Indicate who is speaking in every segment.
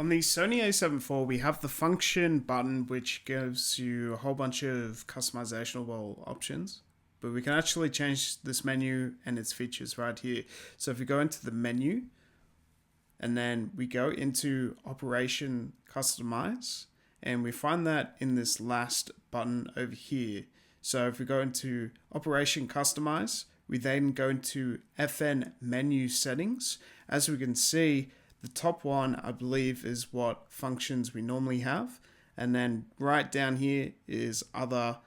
Speaker 1: On the Sony A7 IV, we have the function button, which gives you a whole bunch of customizable options. But we can actually change this menu and its features right here. So if we go into the menu, and then we go into Operation Customize, and we find that in this last button over here. So if we go into Operation Customize, we then go into FN menu settings. As we can see, the top one, I believe, is what functions we normally have. And then right down here is other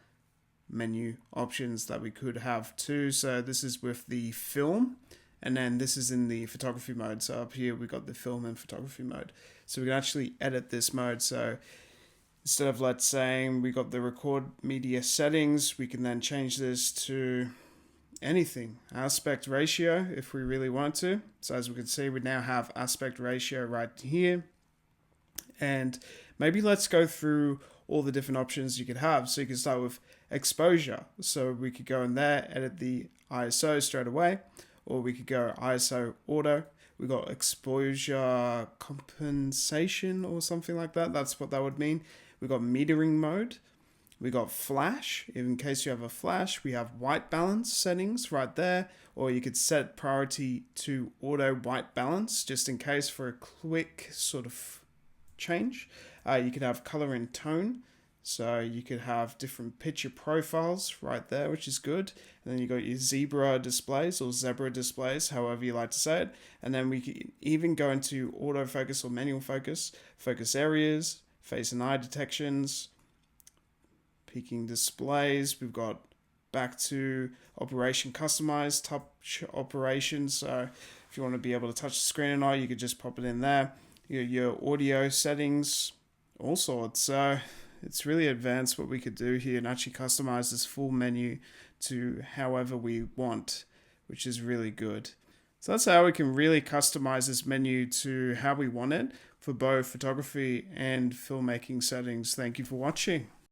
Speaker 1: menu options that we could have too. So this is with the film, and then this is in the photography mode. So up here we got the film and photography mode. So we can actually edit this mode. So instead of, let's say, we got the record media settings, we can then change this to anything, aspect ratio, if we really want to. So as we can see, we now have aspect ratio right here. And maybe let's go through all the different options you could have. So you can start with exposure. So we could go in there, edit the ISO straight away, or we could go ISO auto. We got exposure compensation or something like that. That's what that would mean. We got metering mode. We got flash. In case you have a flash, we have white balance settings right there, or you could set priority to auto white balance just in case for a quick sort of change. You could have color and tone, so you could have different picture profiles right there, which is good. And then you got your zebra displays or zebra displays, however you like to say it. And then we can even go into autofocus or manual focus, focus areas, face and eye detections, peaking displays. We've got back to Operation Customize, touch operation. So if you want to be able to touch the screen or not, you could just pop it in there. Your audio settings, all sorts. So it's really advanced what we could do here and actually customize this full menu to however we want, which is really good. So that's how we can really customize this menu to how we want it for both photography and filmmaking settings. Thank you for watching.